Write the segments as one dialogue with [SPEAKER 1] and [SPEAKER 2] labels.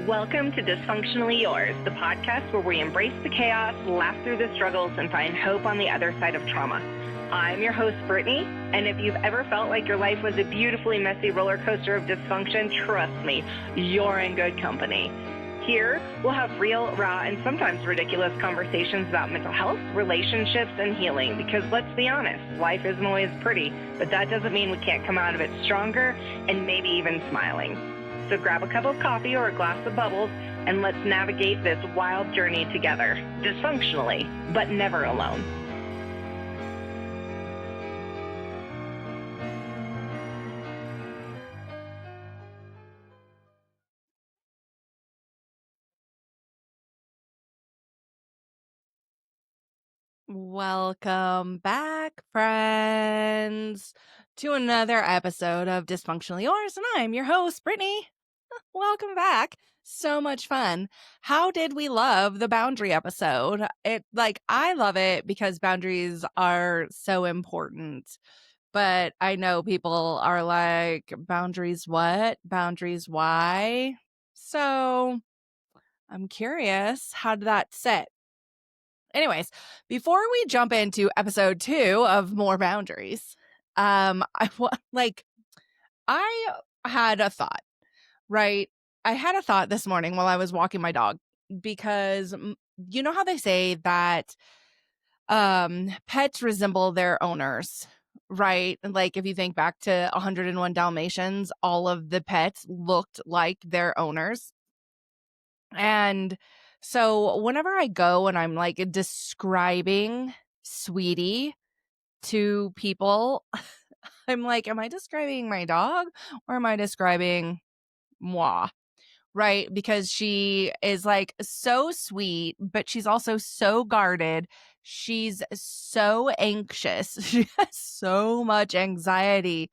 [SPEAKER 1] Welcome to Dysfunctionally Yours, the podcast where we embrace the chaos, laugh through the struggles, and find hope on the other side of trauma. I'm your host, Brittany, and if you've ever felt like your life was a beautifully messy roller coaster of dysfunction, trust me, you're in good company. Here, we'll have real, raw, and sometimes ridiculous conversations about mental health, relationships, and healing, because let's be honest, life isn't always pretty, but that doesn't mean we can't come out of it stronger and maybe even smiling. So grab a cup of coffee or a glass of bubbles, and let's navigate this wild journey together, dysfunctionally, but never alone.
[SPEAKER 2] Welcome back, friends, to another episode of Dysfunctionally Yours, and I'm your host, Brittany. Welcome back. So much fun. How did we love the boundary episode? I love it because boundaries are so important. But I know people are like, boundaries what? Boundaries why? So I'm curious, how did that sit? Anyways, before we jump into episode 2 of More Boundaries, I had a thought, right? I had a thought this morning while I was walking my dog because you know how they say that pets resemble their owners, right? Like if you think back to 101 Dalmatians, all of the pets looked like their owners. And so whenever I go and I'm like describing Sweetie to people, I'm like, am I describing my dog or am I describing moi? Right? Because she is like so sweet, but she's also so guarded. She's so anxious. She has so much anxiety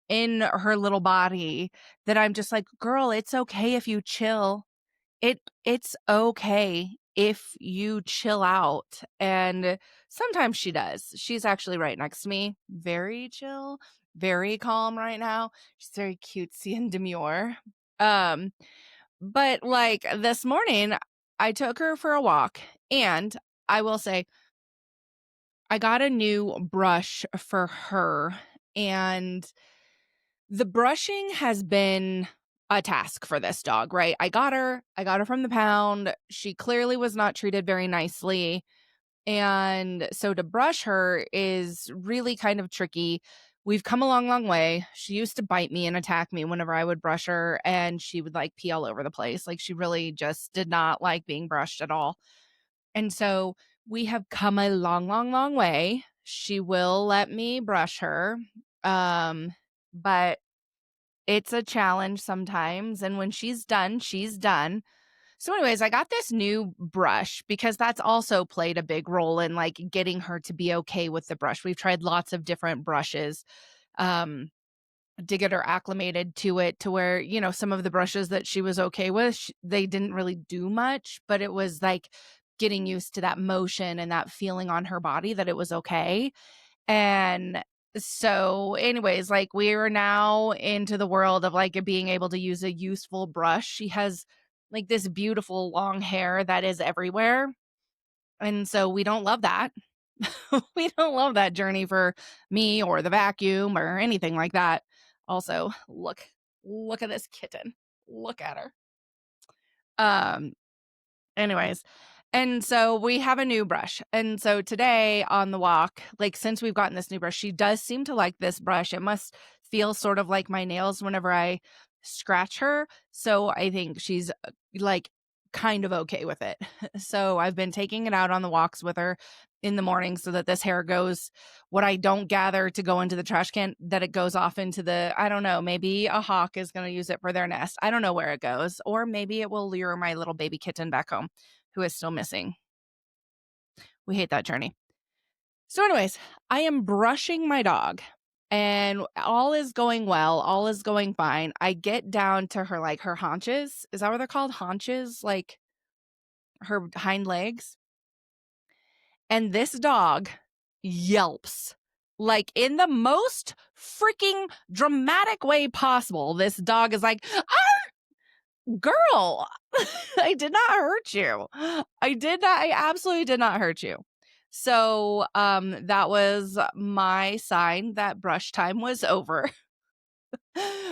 [SPEAKER 2] in her little body that I'm just like, girl, it's okay if you chill. It's okay if you chill out. And sometimes she does. She's actually right next to me. Very chill, very calm right now. She's very cutesy and demure. But like this morning, I took her for a walk, and I will say I got a new brush for her, and the brushing has been a task for this dog, right? I got her from the pound. She clearly was not treated very nicely. And so to brush her is really kind of tricky. We've come a long way. She used to bite me and attack me whenever I would brush her, and she would like pee all over the place. Like she really just did not like being brushed at all. And so we have come a long way. She will let me brush her. But it's a challenge sometimes. And when she's done, she's done. So anyways, I got this new brush because that's also played a big role in like getting her to be okay with the brush. We've tried lots of different brushes to get her acclimated to it, to where, you know, some of the brushes that she was okay with, they didn't really do much, but it was like getting used to that motion and that feeling on her body that it was okay. And so anyways, like we are now into the world of like being able to use a useful brush. She has like this beautiful long hair that is everywhere. And so we don't love that. We don't love that journey for me or the vacuum or anything like that. Also, look at this kitten. Look at her. Um Anyways, and so we have a new brush. And so today on the walk, like since we've gotten this new brush, she does seem to like this brush. It must feel sort of like my nails whenever I scratch her. So I think she's like kind of okay with it. So I've been taking it out on the walks with her in the morning so that this hair goes, what I don't gather to go into the trash can, that it goes off into the, I don't know, maybe a hawk is going to use it for their nest. I don't know where it goes. Or maybe it will lure my little baby kitten back home who is still missing. We hate that journey. So anyways, I am brushing my dog and all is going well. All is going fine. I get down to her, like her haunches. Is that what they're called? Haunches? Like her hind legs. And this dog yelps like in the most freaking dramatic way possible. This dog is like, "Arr!" Girl, I did not hurt you. I absolutely did not hurt you. So, that was my sign that brush time was over.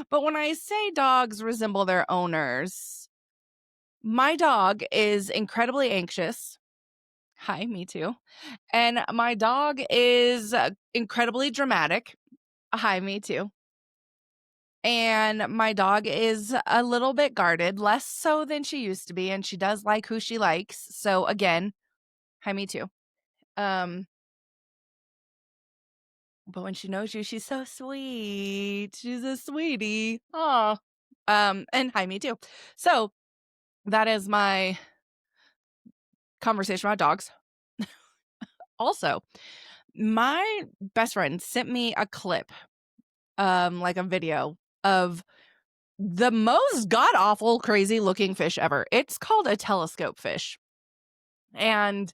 [SPEAKER 2] But when I say dogs resemble their owners, my dog is incredibly anxious. Hi, me too. And my dog is incredibly dramatic. Hi, me too. And my dog is a little bit guarded, less so than she used to be, and she does like who she likes. So again, hi, me too. But when she knows you, she's so sweet. She's a sweetie. Oh. And hi, me too. So that is my conversation about dogs. Also, my best friend sent me a clip, like a video of the most god awful, crazy looking fish ever. It's called a telescope fish. And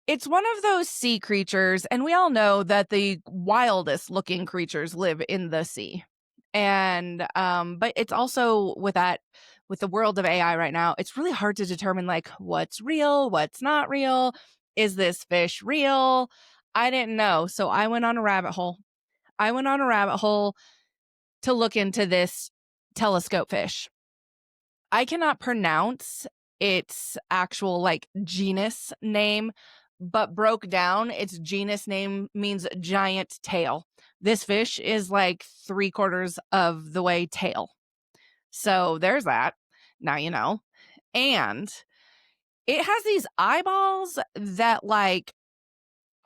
[SPEAKER 2] it's one of those sea creatures. And we all know that the wildest looking creatures live in the sea. And, but it's also with the world of AI right now, it's really hard to determine like what's real, what's not real. Is this fish real? I didn't know. So I went on a rabbit hole. To look into this telescope fish. I cannot pronounce its actual like genus name, but broke down, its genus name means giant tail. This fish is like 3/4 of the way tail. So there's that. Now you know. And it has these eyeballs that like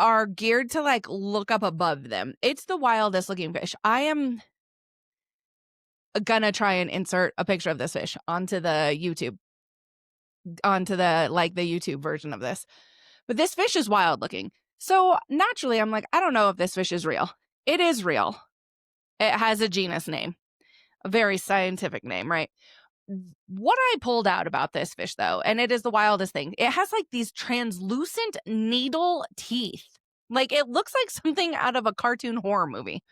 [SPEAKER 2] are geared to like look up above them. It's the wildest looking fish. I am gonna try and insert a picture of this fish onto the YouTube version of this. But this fish is wild looking. So naturally, I'm like, I don't know if this fish is real. It is real. It has a genus name, a very scientific name, right? What I pulled out about this fish, though, and it is the wildest thing, it has like these translucent needle teeth. Like it looks like something out of a cartoon horror movie.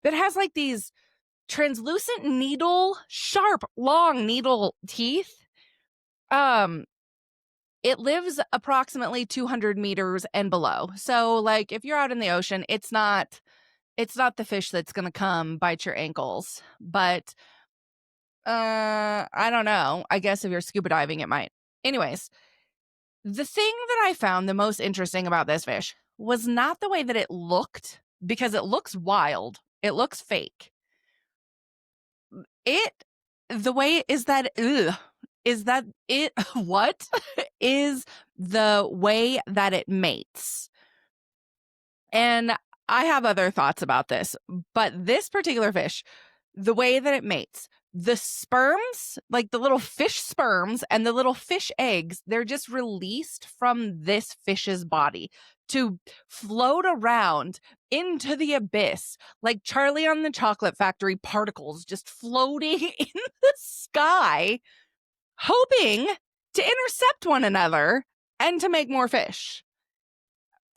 [SPEAKER 2] But it has like these translucent sharp, long needle teeth. It lives approximately 200 meters and below. So like if you're out in the ocean, it's not the fish that's going to come bite your ankles. But I don't know. I guess if you're scuba diving, it might. Anyways, the thing that I found the most interesting about this fish was not the way that it looked, because it looks wild. It looks fake. The way is that, what is the way that it mates? And I have other thoughts about this, but this particular fish, the way that it mates, the sperms, like the little fish sperms and the little fish eggs, they're just released from this fish's body to float around into the abyss, like Charlie on the Chocolate Factory particles just floating in the sky, hoping to intercept one another and to make more fish.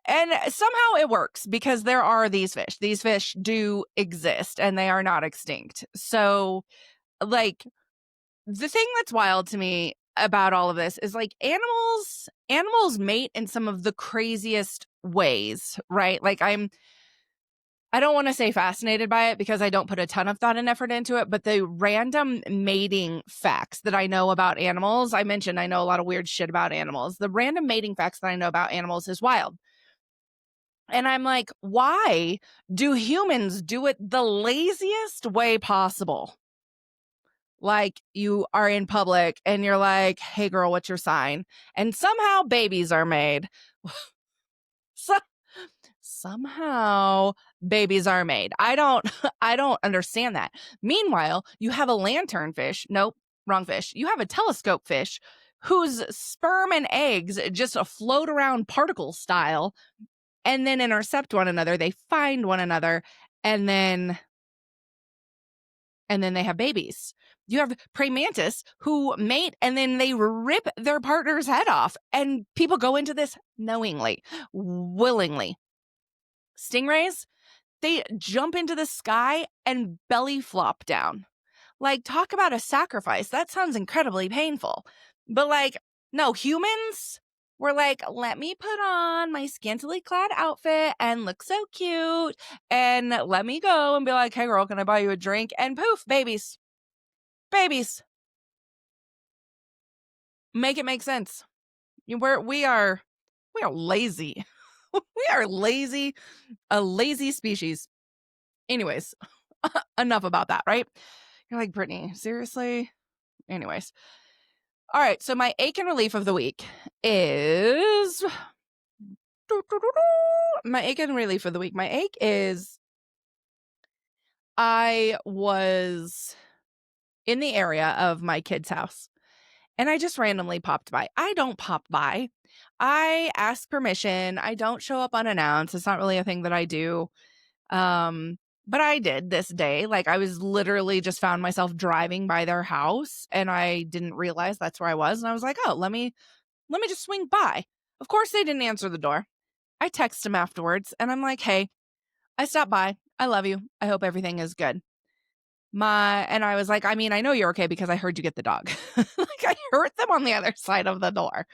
[SPEAKER 2] And somehow it works because there are these fish. These fish do exist and they are not extinct. So, like, the thing that's wild to me about all of this is like animals mate in some of the craziest ways, right? Like I don't want to say fascinated by it because I don't put a ton of thought and effort into it, but the random mating facts that I know about animals, I mentioned I know a lot of weird shit about animals. The random mating facts that I know about animals is wild. And I'm like, why do humans do it the laziest way possible? Like you are in public and you're like, hey girl, what's your sign? And somehow babies are made. So, somehow babies are made. I don't understand that. Meanwhile, you have a lanternfish. Nope, wrong fish. You have a telescope fish whose sperm and eggs just float around particle style and then intercept one another. They find one another and then they have babies. You have praying mantis who mate and then they rip their partner's head off. And people go into this knowingly, willingly. Stingrays, they jump into the sky and belly flop down. Like, talk about a sacrifice. That sounds incredibly painful. But like, no, humans were like, let me put on my scantily clad outfit and look so cute. And let me go and be like, hey girl, can I buy you a drink? And poof, babies. Babies. Make it make sense. We are lazy. We are lazy, a lazy species. Anyways, enough about that, right? You're like, Brittany, seriously? Anyways. All right, so my ache and relief of the week is my ache and relief of the week. My ache is I was in the area of my kid's house and I just randomly popped by. I don't pop by. I ask permission. I don't show up unannounced. It's not really a thing that I do. But I did this day. Like, I was literally just found myself driving by their house and I didn't realize that's where I was. And I was like, oh, let me just swing by. Of course, they didn't answer the door. I text them afterwards and I'm like, hey, I stopped by. I love you. I hope everything is good. And I was like, I mean, I know you're okay because I heard you get the dog. Like, I heard them on the other side of the door.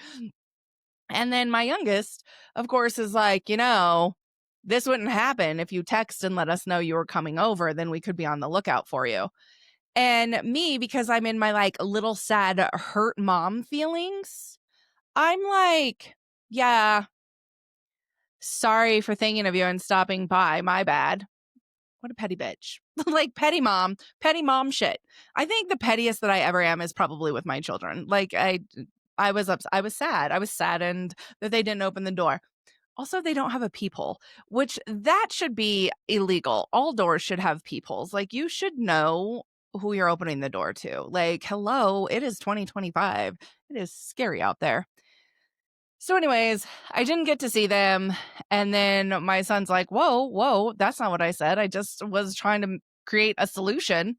[SPEAKER 2] And then my youngest, of course, is like, this wouldn't happen if you text and let us know you were coming over, then we could be on the lookout for you. And me, because I'm in my like little sad hurt mom feelings, I'm like, yeah, sorry for thinking of you and stopping by. My bad. What a petty bitch. Like petty mom shit. I think the pettiest that I ever am is probably with my children. Like I was sad. I was saddened that they didn't open the door. Also, they don't have a peephole, which that should be illegal. All doors should have peepholes. Like, you should know who you're opening the door to. Like, hello, it is 2025. It is scary out there. So anyways, I didn't get to see them. And then my son's like, whoa, that's not what I said. I just was trying to create a solution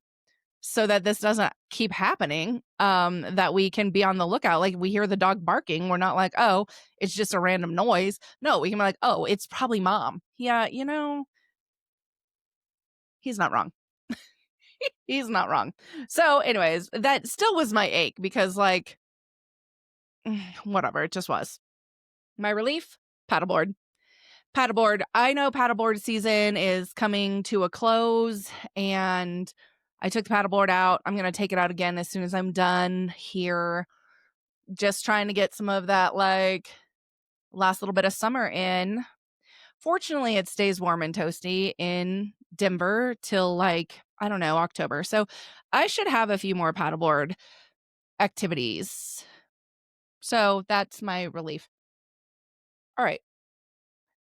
[SPEAKER 2] so that this doesn't keep happening, that we can be on the lookout. Like, we hear the dog barking. We're not like, oh, it's just a random noise. No, we can be like, oh, it's probably mom. Yeah, he's not wrong. He's not wrong. So anyways, that still was my ache because like, whatever, it just was. My relief, paddleboard. Paddleboard. I know paddleboard season is coming to a close and I took the paddleboard out. I'm going to take it out again as soon as I'm done here. Just trying to get some of that like last little bit of summer in. Fortunately, it stays warm and toasty in Denver till like, I don't know, October. So I should have a few more paddleboard activities. So that's my relief. All right.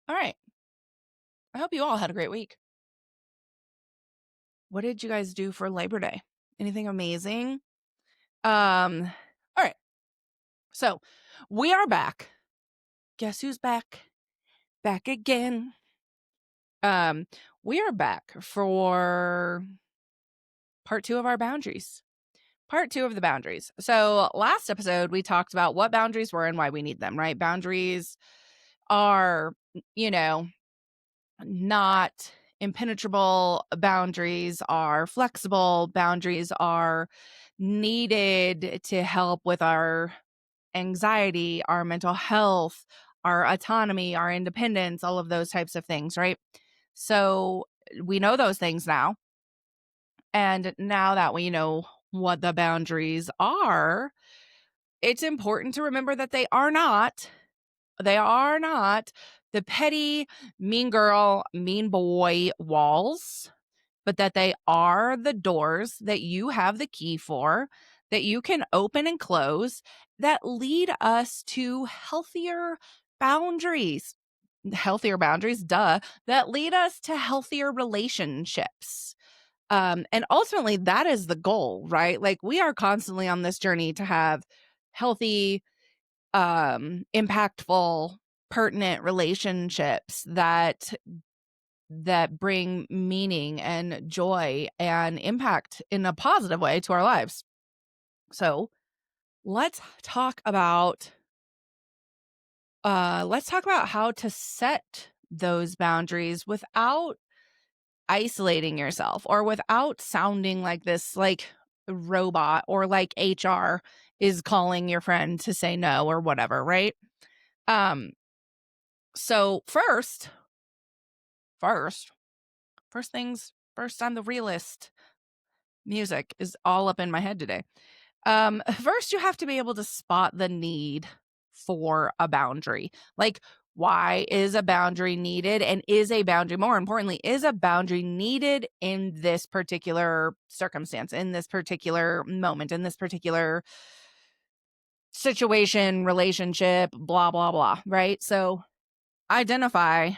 [SPEAKER 2] I hope you all had a great week. What did you guys do for Labor Day? Anything amazing? All right. So we are back. Guess who's back? Back again. We are back for part 2 of our boundaries. Part 2 of the boundaries. So last episode, we talked about what boundaries were and why we need them, right? Boundaries are, not impenetrable. Boundaries are flexible. Boundaries are needed to help with our anxiety, our mental health, our autonomy, our independence, all of those types of things, right? So we know those things now. And now that we know what the boundaries are, it's important to remember that they are not the petty, mean girl, mean boy walls, but that they are the doors that you have the key for, that you can open and close, that lead us to healthier boundaries. Healthier boundaries, duh, that lead us to healthier relationships. And ultimately, that is the goal, right? Like, we are constantly on this journey to have healthy, impactful, pertinent relationships that bring meaning and joy and impact in a positive way to our lives. So let's talk about how to set those boundaries without isolating yourself or without sounding like this like robot or like HR is calling your friend to say no or whatever, right? Um, so first, first things first, I'm the realist. Music is all up in my head today. First, you have to be able to spot the need for a boundary. Like, why is a boundary needed? And is a boundary, more importantly, is a boundary needed in this particular circumstance, in this particular moment, in this particular situation, relationship, blah, blah, blah, right? So identify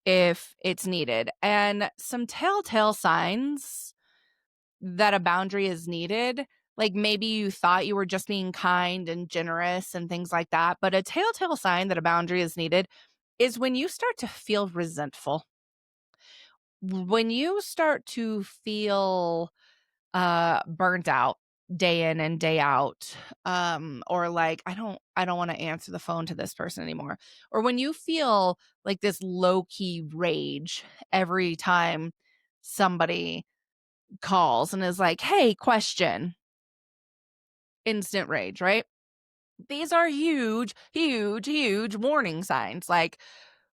[SPEAKER 2] if it's needed. And some telltale signs that a boundary is needed, like maybe you thought you were just being kind and generous and things like that, but a telltale sign that a boundary is needed is when you start to feel resentful. When you start to feel burnt out day in and day out, or like I don't want to answer the phone to this person anymore, or when you feel like this low-key rage every time somebody calls and is like, "Hey, question." Instant rage, right? These are huge, huge, huge warning signs. Like,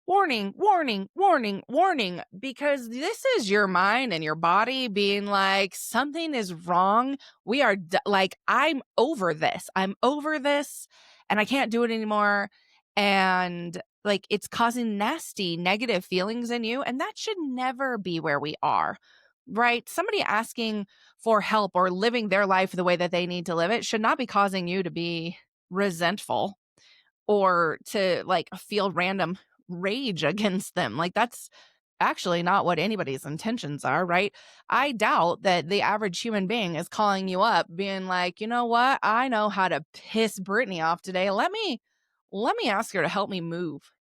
[SPEAKER 2] warning, warning, warning, warning, because this is your mind and your body being like, something is wrong. We are like, I'm over this. I'm over this and I can't do it anymore. And like, it's causing nasty, negative feelings in you. And that should never be where we are, right? Somebody asking for help or living their life the way that they need to live it should not be causing you to be resentful or to like feel random rage against them. Like, that's actually not what anybody's intentions are, right? I doubt that the average human being is calling you up being like, "You know what? I know how to piss Brittany off today. Let me ask her to help me move.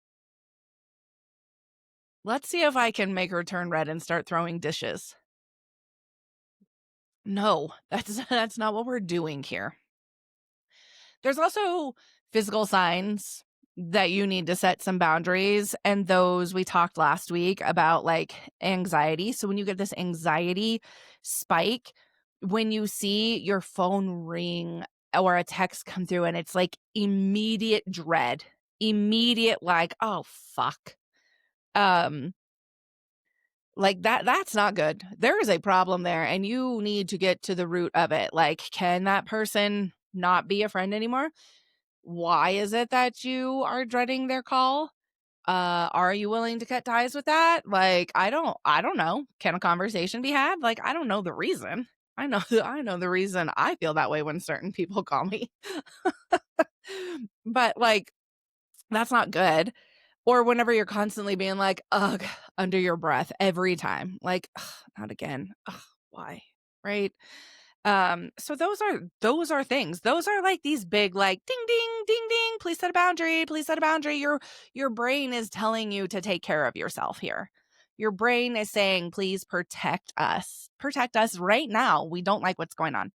[SPEAKER 2] Let's see if I can make her turn red and start throwing dishes." No, that's not what we're doing here. There's also physical signs that you need to set some boundaries, and those we talked last week about, like anxiety. So when you get this anxiety spike, when you see your phone ring or a text come through and it's like immediate dread, immediate like, "Oh fuck." Um like that's not good. There is a problem there and you need to get to the root of it. Like, can that person not be a friend anymore? Why is it that you are dreading their call? Are you willing to cut ties with that? Like, I don't know. Can a conversation be had? Like, I don't know the reason. I know the reason I feel that way when certain people call me. But like, that's not good. Or whenever you're constantly being like, ugh, under your breath every time. Like, ugh, not again. Ugh, why? Right? So those are things. Those are like these big like ding ding ding ding, please set a boundary, please set a boundary. Your brain is telling you to take care of yourself here. Your brain is saying, please protect us. Protect us right now. We don't like what's going on.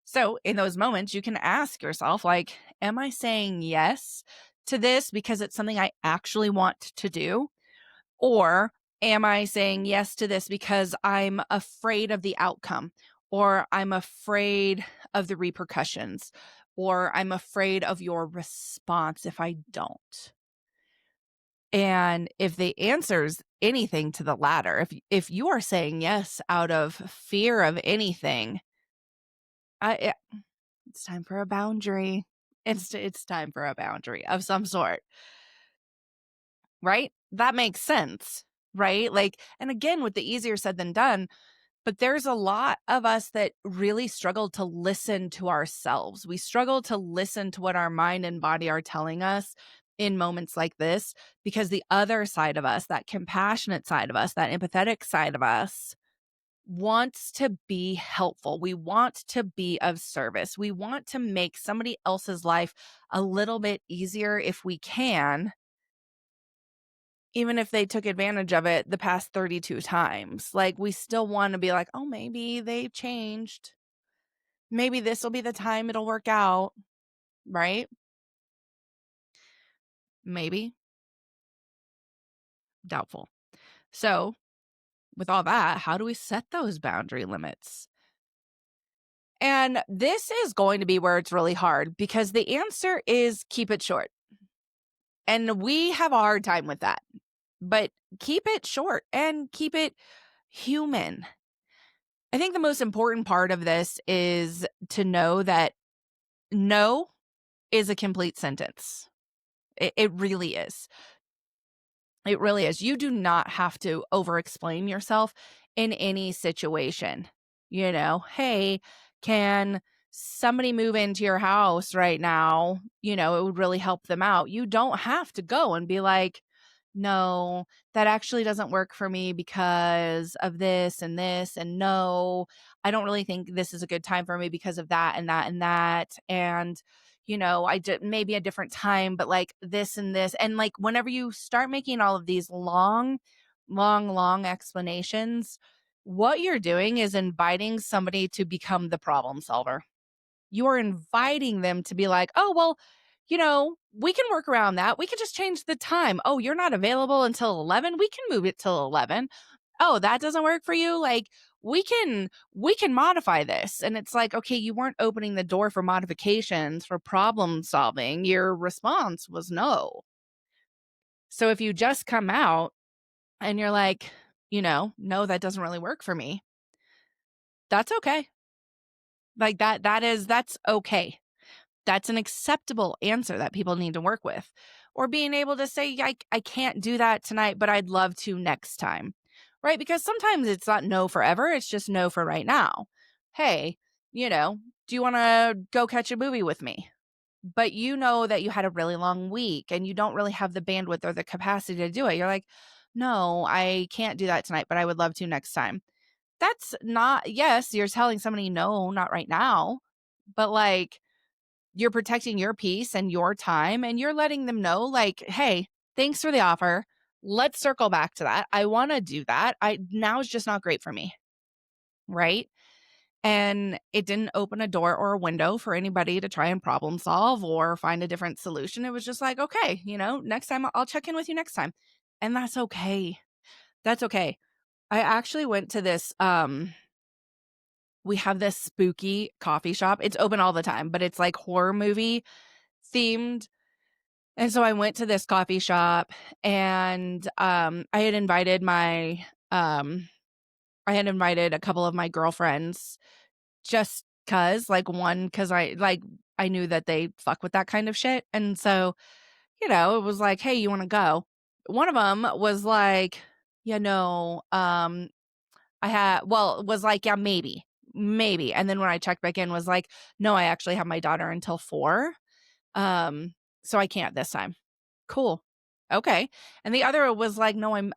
[SPEAKER 2] So in those moments, you can ask yourself, like, am I saying yes to this because it's something I actually want to do? Or am I saying yes to this because I'm afraid of the outcome, or I'm afraid of the repercussions, or I'm afraid of your response if I don't? And if the answer's anything to the latter, if you are saying yes out of fear of anything, it's time for a boundary. It's time for a boundary of some sort, right? That makes sense, right? Like, and again, with the easier said than done, but there's a lot of us that really struggle to listen to ourselves. We struggle to listen to what our mind and body are telling us in moments like this because the other side of us, that compassionate side of us, that empathetic side of us, wants to be helpful. We want to be of service. We want to make somebody else's life a little bit easier if we can, even if they took advantage of it the past 32 times. Like, we still want to be like, oh, maybe they've changed. Maybe this will be the time it'll work out, right? Maybe. Doubtful. So, with all that, how do we set those boundary limits? And this is going to be where it's really hard because the answer is keep it short. And we have a hard time with that. But keep it short and keep it human. I think the most important part of this is to know that no is a complete sentence. It really is. It really is. You do not have to over explain yourself in any situation. Hey, can somebody move into your house right now? It would really help them out. You don't have to go and be like, no, that actually doesn't work for me because of this and this. And no, I don't really think this is a good time for me because of that and that and that. And I did maybe a different time, but like this and this. And like whenever you start making all of these long, long, long explanations, what you're doing is inviting somebody to become the problem solver. You are inviting them to be like, oh, well, we can work around that. We can just change the time. Oh, you're not available until 11. We can move it till 11. Oh, that doesn't work for you. Like we can modify this. And it's like, okay, you weren't opening the door for modifications, for problem solving. Your response was no. So if you just come out and you're like, no, that doesn't really work for me. That's okay. Like that's okay. That's an acceptable answer that people need to work with. Or being able to say, I can't do that tonight, but I'd love to next time. Right? Because sometimes it's not no forever. It's just no for right now. Hey, do you want to go catch a movie with me? But you know that you had a really long week and you don't really have the bandwidth or the capacity to do it. You're like, no, I can't do that tonight, but I would love to next time. That's not, yes, you're telling somebody no, not right now, but like, you're protecting your peace and your time, and you're letting them know, like, hey, thanks for the offer. Let's circle back to that. I want to do that. Now is just not great for me. Right. And it didn't open a door or a window for anybody to try and problem solve or find a different solution. It was just like, okay, next time I'll check in with you next time. And that's okay. That's okay. I actually went to this, we have this spooky coffee shop. It's open all the time, but it's like horror movie themed. And so I went to this coffee shop and I had invited a couple of my girlfriends just cuz I knew that they fuck with that kind of shit. And so, it was like, "Hey, you want to go?" One of them was like, "Yeah, no, was like, "Yeah, maybe. Maybe." And then when I checked back in was like, "No, I actually have my daughter until 4. Um so I can't this time." Cool. Okay. And the other was like, "No, I'm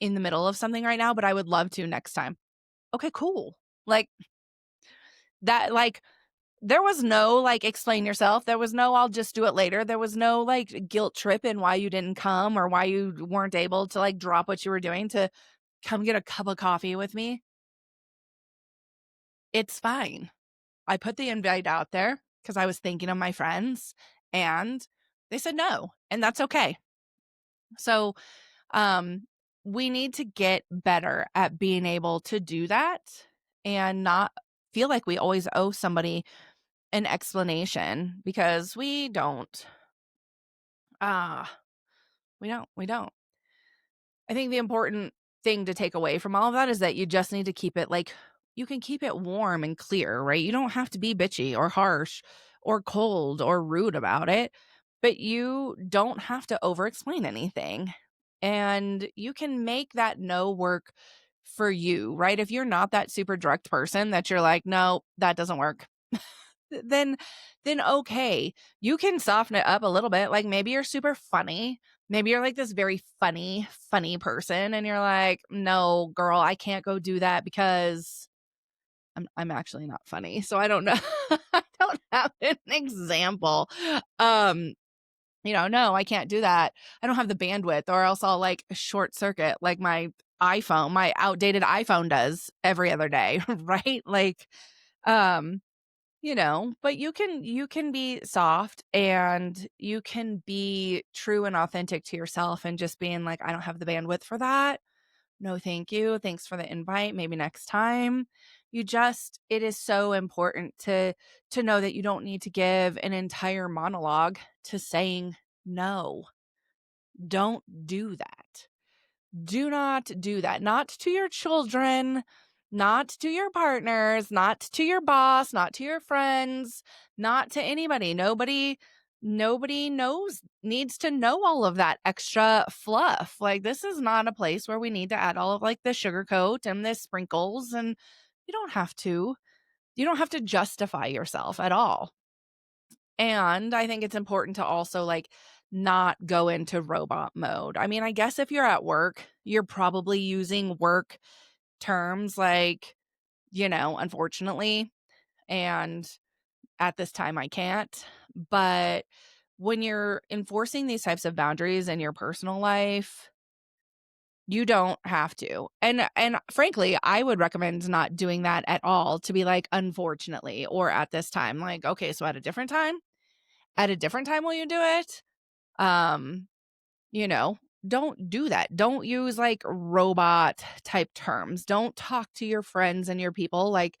[SPEAKER 2] in the middle of something right now, but I would love to next time." Okay, cool. Like that, like there was no like explain yourself. There was no I'll just do it later. There was no like guilt trip in why you didn't come or why you weren't able to like drop what you were doing to come get a cup of coffee with me. It's fine. I put the invite out there because I was thinking of my friends and they said no, and that's okay. So Um, we need to get better at being able to do that and not feel like we always owe somebody an explanation because we don't. Ah, we don't. I think the important thing to take away from all of that is that you just need to keep it like you can keep it warm and clear, right? You don't have to be bitchy or harsh or cold or rude about it, but you don't have to over explain anything. And you can make that no work for you, right? If you're not that super direct person that you're like, no, that doesn't work, then okay, you can soften it up a little bit. Like maybe you're super funny. Maybe you're like this very funny person and you're like, "No, girl, I can't go do that because I'm actually not funny." So I don't know. I don't have an example. No, I can't do that. I don't have the bandwidth or else I'll like short circuit like my outdated iPhone does every other day, right? Like um but you can be soft and you can be true and authentic to yourself and just being like, I don't have the bandwidth for that. No, thank you. Thanks for the invite. Maybe next time. It is so important to know that you don't need to give an entire monologue to saying no. Don't do that. Do not do that. Not to your children, not to your partners, not to your boss, not to your friends, not to anybody. Nobody needs to know all of that extra fluff. Like, this is not a place where we need to add all of like the sugarcoat and the sprinkles, and you don't have to. You don't have to justify yourself at all. And I think it's important to also like not go into robot mode. I mean, I guess if you're at work, you're probably using work terms like, unfortunately, and at this time I can't. But when you're enforcing these types of boundaries in your personal life, you don't have to. And frankly, I would recommend not doing that at all, to be like unfortunately or at this time. Like, okay, so at a different time will you do it? Um, you know, don't do that. Don't use like robot type terms. Don't talk to your friends and your people like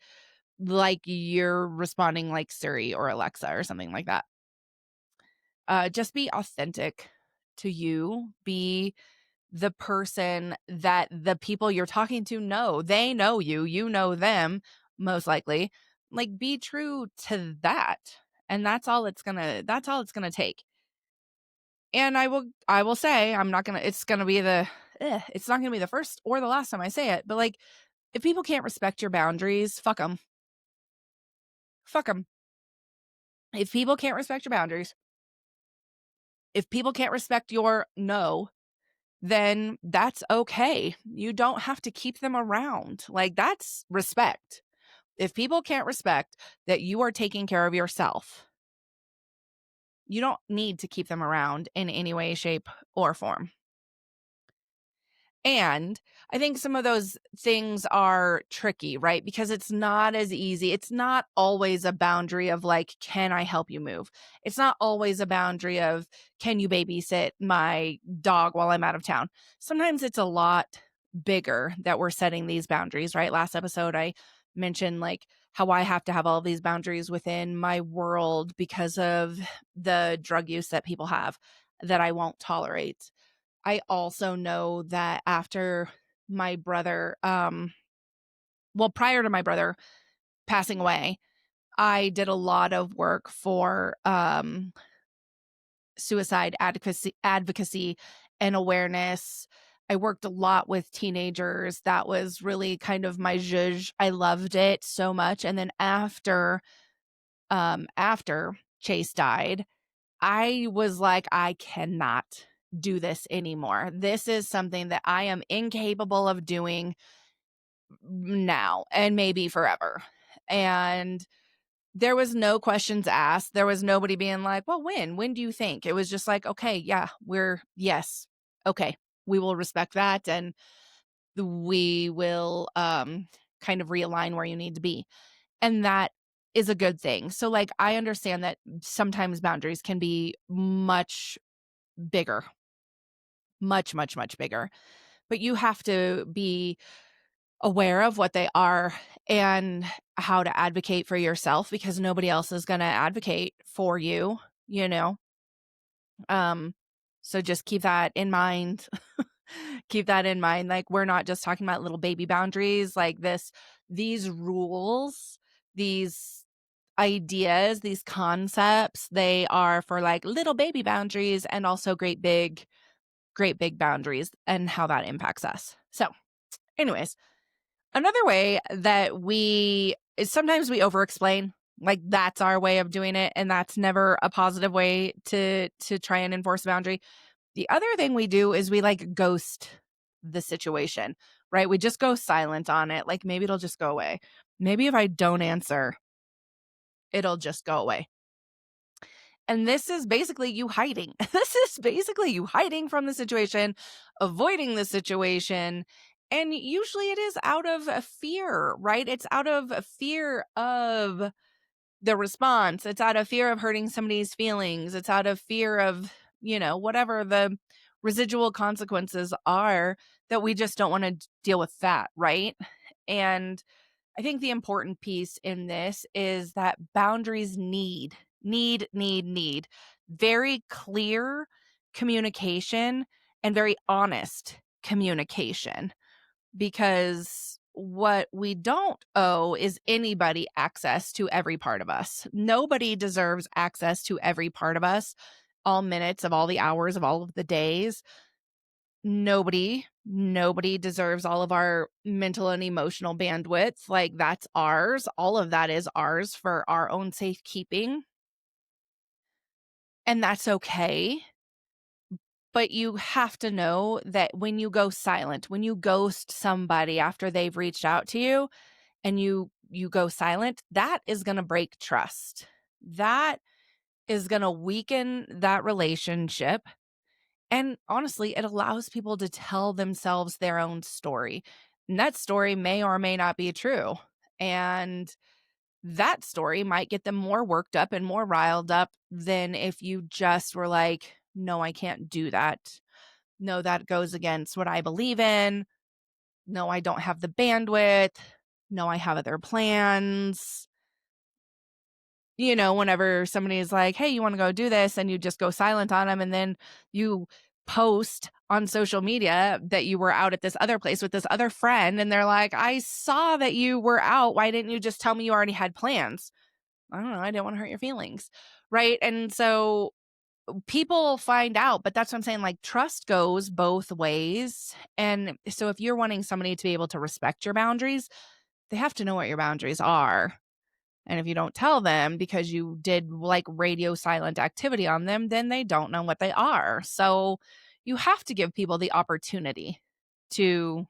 [SPEAKER 2] you're responding like Siri or Alexa or something like that. Just be authentic to you. Be the person that the people you're talking to know. They know you, you know them, most likely. Like, be true to that. And that's all it's gonna take. And I will say, I'm not gonna it's gonna be it's not gonna be the first or the last time I say it, but like, if people can't respect your boundaries, fuck them. Fuck them. If people can't respect your boundaries, if people can't respect your no, then that's okay. You don't have to keep them around. Like, that's respect. If people can't respect that you are taking care of yourself, you don't need to keep them around in any way, shape, or form. And I think some of those things are tricky, right? Because it's not as easy. It's not always a boundary of like, can I help you move? It's not always a boundary of, can you babysit my dog while I'm out of town? Sometimes it's a lot bigger that we're setting these boundaries, right? Last episode, I mentioned like how I have to have all of these boundaries within my world because of the drug use that people have that I won't tolerate. I also know that after my brother, prior to my brother passing away, I did a lot of work for suicide advocacy and awareness. I worked a lot with teenagers. That was really kind of my zhuzh. I loved it so much. And then after Chase died, I was like, I cannot do this anymore. This is something that I am incapable of doing now and maybe forever. And there was no questions asked. There was nobody being like, well, when do you think? It was just like, okay, yeah, yes. Okay. We will respect that, and we will kind of realign where you need to be. And that is a good thing. So like, I understand that sometimes boundaries can be much bigger, much, much, much bigger. But you have to be aware of what they are and how to advocate for yourself, because nobody else is going to advocate for you, you know? Um, so just keep that in mind. Keep that in mind. Like, we're not just talking about little baby boundaries like these rules, these ideas, these concepts, they are for like little baby boundaries and also great big boundaries and how that impacts us. So, anyways, another way that sometimes we over explain, like that's our way of doing it, and that's never a positive way to try and enforce a boundary. The other thing we do is we like ghost the situation, right? We just go silent on it. Like, maybe it'll just go away. Maybe if I don't answer, it'll just go away. And this is basically you hiding. This is basically you hiding from the situation, avoiding the situation. And usually it is out of a fear, right? It's out of a fear of the response. It's out of fear of hurting somebody's feelings. It's out of fear of, whatever residual consequences are that we just don't want to deal with that, right? And I think the important piece in this is that boundaries need very clear communication and very honest communication, because what we don't owe is anybody access to every part of us. Nobody deserves access to every part of us, all minutes of all the hours of all of the days. Nobody deserves all of our mental and emotional bandwidth. Like, that's ours. All of that is ours for our own safekeeping. And that's okay. But you have to know that when you go silent, when you ghost somebody after they've reached out to you and you go silent, that is going to break trust. That is going to weaken that relationship. And honestly, it allows people to tell themselves their own story. And that story may or may not be true. And that story might get them more worked up and more riled up than if you just were like, no, I can't do that. No, that goes against what I believe in. No, I don't have the bandwidth. No, I have other plans. You know, whenever somebody is like, hey, you want to go do this, and you just go silent on them, and then you post on social media that you were out at this other place with this other friend, and they're like, I saw that you were out. Why didn't you just tell me you already had plans? I don't know. I didn't want to hurt your feelings. Right. And so people find out, but that's what I'm saying. Like, trust goes both ways. And so if you're wanting somebody to be able to respect your boundaries, they have to know what your boundaries are. And if you don't tell them because you did like radio silent activity on them, then they don't know what they are. So you have to give people the opportunity to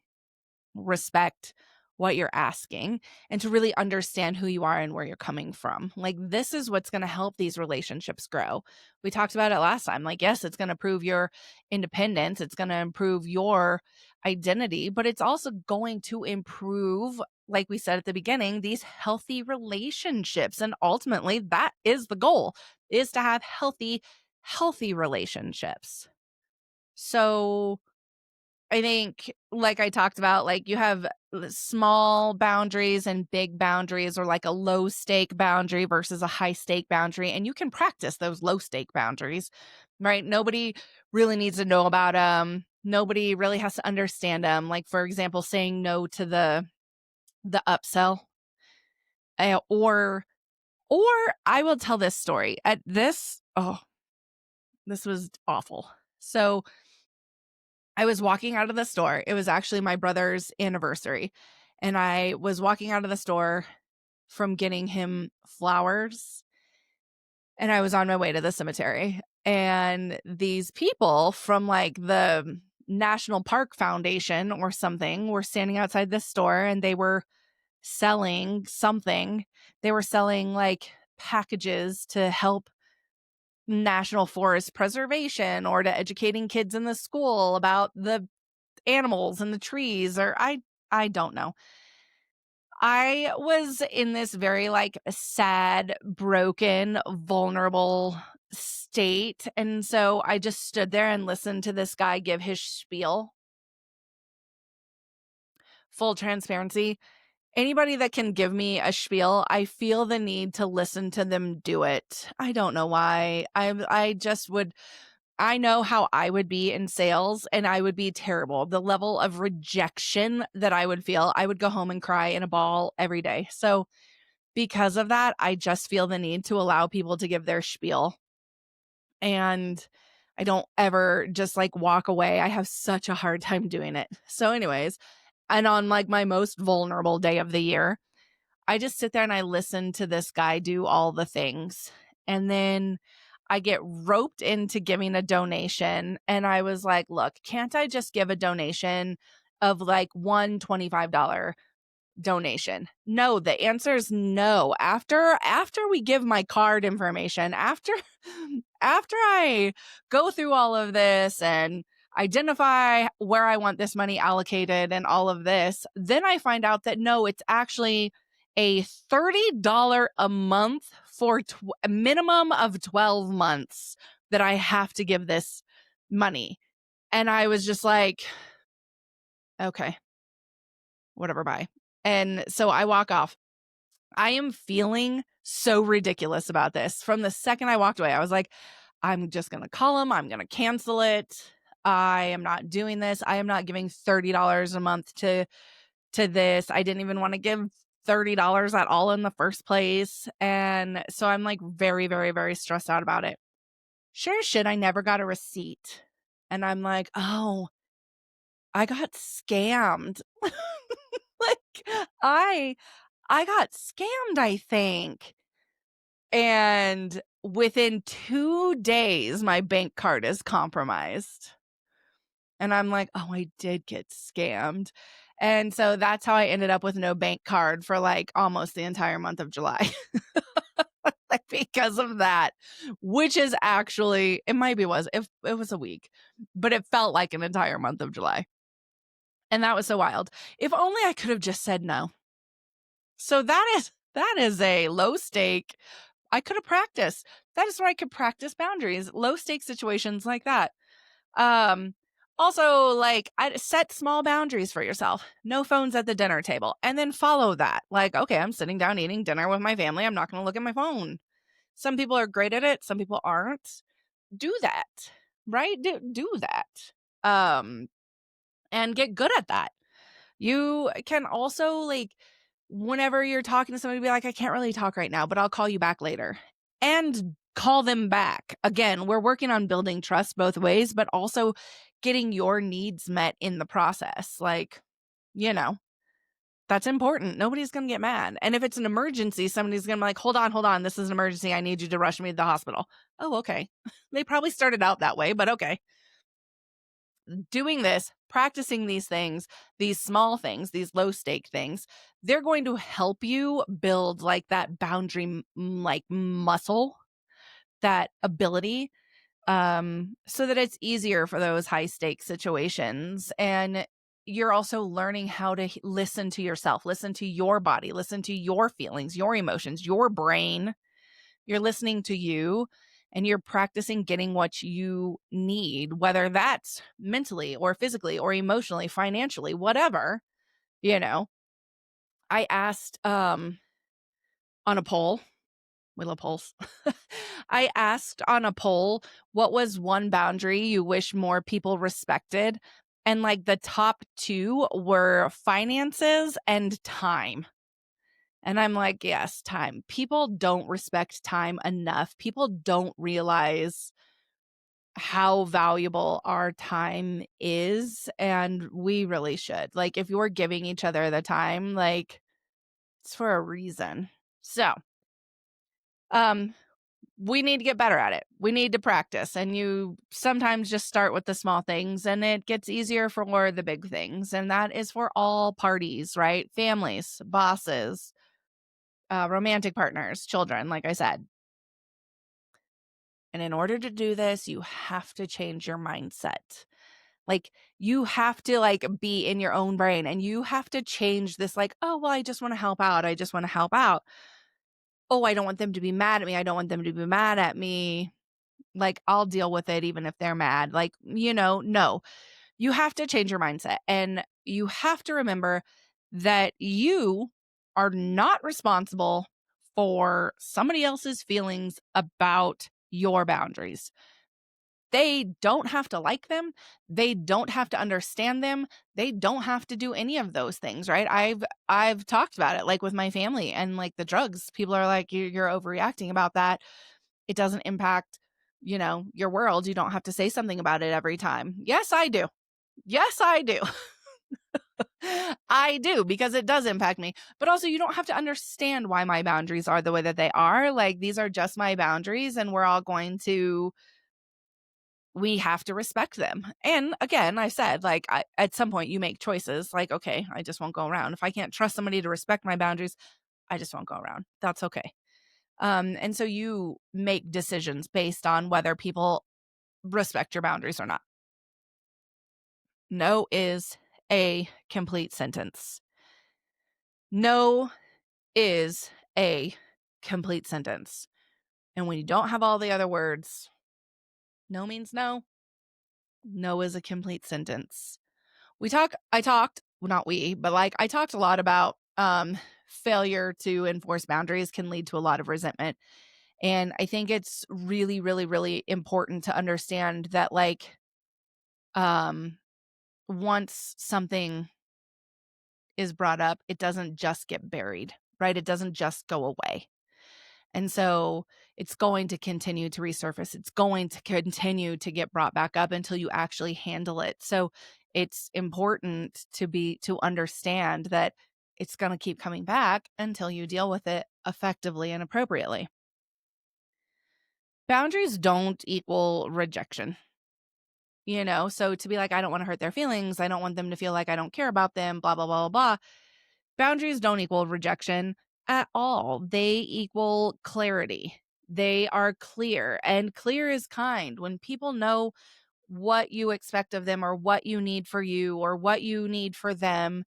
[SPEAKER 2] respect what you're asking and to really understand who you are and where you're coming from. Like, this is what's going to help these relationships grow. We talked about it last time. Like, yes, it's going to prove your independence. It's going to improve your identity, but it's also going to improve, like we said at the beginning, these healthy relationships. And ultimately, that is the goal, is to have healthy relationships. So I think, like I talked about, like, you have small boundaries and big boundaries, or like a low stake boundary versus a high stake boundary. And you can practice those low stake boundaries, right? Nobody really needs to know about them. Nobody really has to understand them. Like, for example, saying no to the upsell, or I will tell this story at this. Oh, this was awful. So I was walking out of the store. It was actually my brother's anniversary. And I was walking out of the store from getting him flowers. And I was on my way to the cemetery. And these people from like the National Park Foundation or something were standing outside the store, and they were selling something. They were selling like packages to help national forest preservation, or to educating kids in the school about the animals and the trees, or I don't know. I was in this very like sad, broken, vulnerable state. And so I just stood there and listened to this guy give his spiel. Full transparency. Anybody that can give me a spiel, I feel the need to listen to them do it. I don't know why. I just would. I know how I would be in sales, and I would be terrible. The level of rejection that I would feel, I would go home and cry in a ball every day. So because of that, I just feel the need to allow people to give their spiel. And I don't ever just like walk away. I have such a hard time doing it. So anyways, and on like my most vulnerable day of the year, I just sit there and I listen to this guy do all the things. And then I get roped into giving a donation. And I was like, look, can't I just give a donation of like one $25 donation? No, the answer is no. After we give my card information, after I go through all of this and identify where I want this money allocated and all of this, then I find out that no, it's actually a $30 a month for a minimum of 12 months that I have to give this money. And I was just like, okay, whatever, bye. And so I walk off. I am feeling so ridiculous about this. From the second I walked away, I was like, I'm just going to call him. I'm going to cancel it. I am not doing this. I am not giving $30 a month to this. I didn't even want to give $30 at all in the first place. And so I'm like very, very, very stressed out about it. Sure as shit, I never got a receipt. And I'm like, oh, I got scammed. Like I got scammed, I think. And within 2 days, my bank card is compromised. And I'm like, "Oh, I did get scammed." And so that's how I ended up with no bank card for, like, almost the entire month of July. Like, because of that, which is actually it maybe was it was a week, but it felt like an entire month of July. And that was so wild. If only I could have just said no. So that is a low stake. I could have practiced. That is where I could practice boundaries, low stake situations like that. Um, Also, like, I set small boundaries for yourself. No phones at the dinner table, and then follow that. Like, okay, I'm sitting down eating dinner with my family. I'm not going to look at my phone. Some people are great at it. Some people aren't. Do that, right? Do that. Um, and get good at that. You can also, like, whenever you're talking to somebody, be like, I can't really talk right now, but I'll call you back later. And call them back. Again, we're working on building trust both ways, but also getting your needs met in the process. Like, you know, that's important. Nobody's going to get mad. And if it's an emergency, somebody's going to be like, hold on. This is an emergency. I need you to rush me to the hospital. Oh, okay. They probably started out that way, but okay. Doing this, practicing these things, these small things, these low stake things, they're going to help you build like that boundary, like muscle, that ability, so that it's easier for those high stake situations. And you're also learning how to listen to yourself, listen to your body, listen to your feelings, your emotions, your brain. You're listening to you, and you're practicing getting what you need, whether that's mentally or physically or emotionally, financially, whatever, you know. I asked on a poll, we love polls. I asked on a poll, what was one boundary you wish more people respected? And like the top two were finances and time. And I'm like, yes, time. People don't respect time enough. People don't realize how valuable our time is. And we really should. Like, if you're giving each other the time, like, it's for a reason. So, um, we need to get better at it. We need to practice. And you sometimes just start with the small things and it gets easier for the big things. And that is for all parties, right? Families, bosses, romantic partners, children, like I said. And in order to do this, you have to change your mindset. Like, you have to like be in your own brain, and you have to change this, like, oh, well, I just want to help out. I just want to help out. Oh, I don't want them to be mad at me. I don't want them to be mad at me. Like, I'll deal with it even if they're mad. Like, no. You have to change your mindset, and you have to remember that you are not responsible for somebody else's feelings about your boundaries. They don't have to like them. They don't have to understand them. They don't have to do any of those things, right? I've talked about it, like with my family and like the drugs. People are like, you're overreacting about that. It doesn't impact, your world. You don't have to say something about it every time. Yes, I do. Yes, I do. I do, because it does impact me. But also, you don't have to understand why my boundaries are the way that they are. Like, these are just my boundaries, and we have to respect them. And again, I said, like, at some point you make choices, like, okay, I just won't go around. If I can't trust somebody to respect my boundaries, I just won't go around. That's okay. And so you make decisions based on whether people respect your boundaries or not. No is a complete sentence. No is a complete sentence. And when you don't have all the other words, no means no. No is a complete sentence. I talked a lot about failure to enforce boundaries can lead to a lot of resentment. And I think it's really, really, really important to understand that um once something is brought up, it doesn't just get buried, right? It doesn't just go away. And so it's going to continue to resurface. It's going to continue to get brought back up until you actually handle it. So it's important to understand that it's going to keep coming back until you deal with it effectively and appropriately. Boundaries don't equal rejection. So to be like, I don't want to hurt their feelings. I don't want them to feel like I don't care about them, blah, blah, blah, blah, blah. Boundaries don't equal rejection at all. They equal clarity. They are clear, and clear is kind. When people know what you expect of them or what you need for you or what you need for them,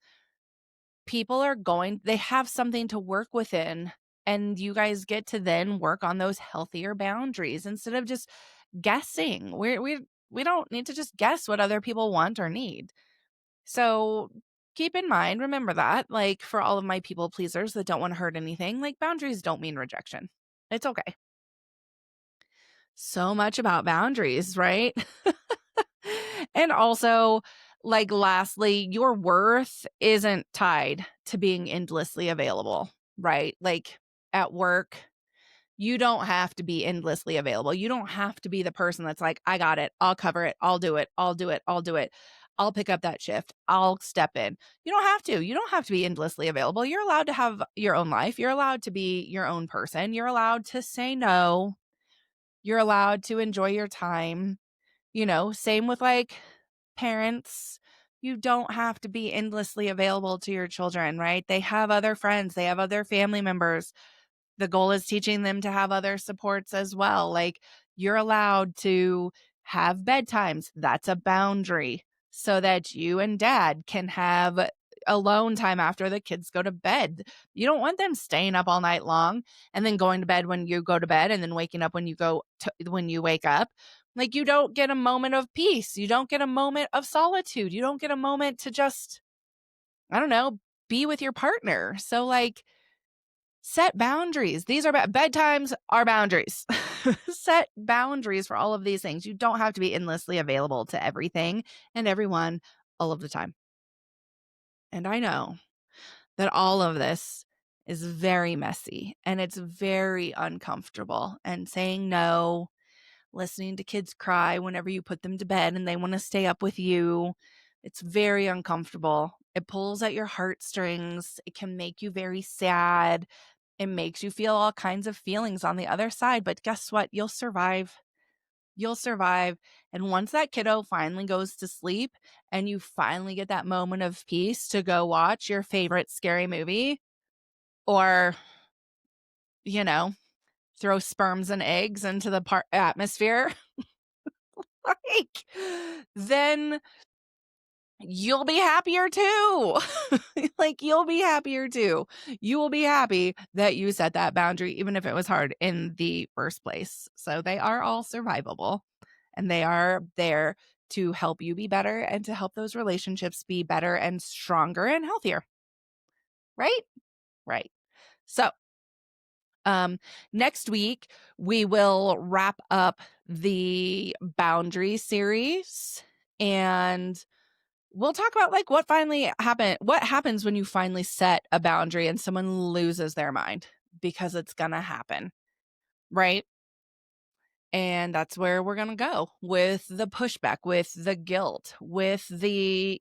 [SPEAKER 2] they have something to work within, and you guys get to then work on those healthier boundaries instead of just guessing. We don't need to just guess what other people want or need. So keep in mind, remember that, for all of my people pleasers that don't want to hurt anything, boundaries don't mean rejection. It's okay. So much about boundaries, right? And also, lastly, your worth isn't tied to being endlessly available, right? At work, you don't have to be endlessly available. You don't have to be the person that's like, I got it. I'll cover it. I'll do it. I'll do it. I'll do it. I'll pick up that shift. I'll step in. You don't have to. You don't have to be endlessly available. You're allowed to have your own life. You're allowed to be your own person. You're allowed to say no. You're allowed to enjoy your time. Same with parents. You don't have to be endlessly available to your children, right? They have other friends. They have other family members. The goal is teaching them to have other supports as well. You're allowed to have bedtimes. That's a boundary so that you and dad can have alone time after the kids go to bed. You don't want them staying up all night long and then going to bed when you go to bed and then waking up when you wake up. You don't get a moment of peace. You don't get a moment of solitude. You don't get a moment to just, I don't know, be with your partner. So set boundaries. These are bedtimes are boundaries. Set boundaries for all of these things. You don't have to be endlessly available to everything and everyone all of the time. And I know that all of this is very messy and it's very uncomfortable. And saying no, listening to kids cry whenever you put them to bed and they want to stay up with you, it's very uncomfortable. It pulls at your heartstrings. It can make you very sad. It makes you feel all kinds of feelings on the other side, but guess what? You'll survive. You'll survive. And once that kiddo finally goes to sleep and you finally get that moment of peace to go watch your favorite scary movie or, throw sperms and eggs into the atmosphere, then you'll be happier too. You'll be happier too. You will be happy that you set that boundary, even if it was hard in the first place. So they are all survivable and they are there to help you be better and to help those relationships be better and stronger and healthier. Right? Right. So, next week we will wrap up the boundary series and we'll talk about what happens when you finally set a boundary and someone loses their mind, because it's going to happen, right? And that's where we're going to go with the pushback, with the guilt, with the,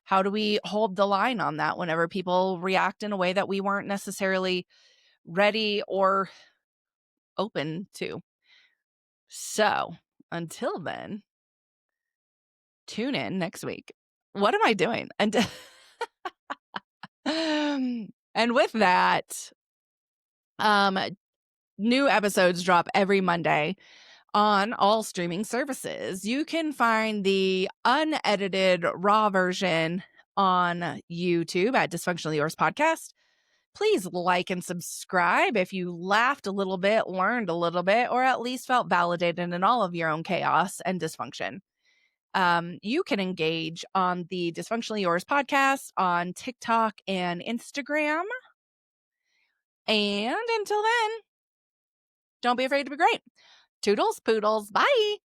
[SPEAKER 2] how do we hold the line on that whenever people react in a way that we weren't necessarily ready or open to. So until then, tune in next week. What am I doing? And with that, new episodes drop every Monday on all streaming services. You can find the unedited raw version on YouTube at Dysfunctionally Yours podcast. Please like and subscribe if you laughed a little bit, learned a little bit, or at least felt validated in all of your own chaos and dysfunction. You can engage on the Dysfunctionally Yours podcast on TikTok and Instagram. And until then, don't be afraid to be great. Toodles, poodles, bye.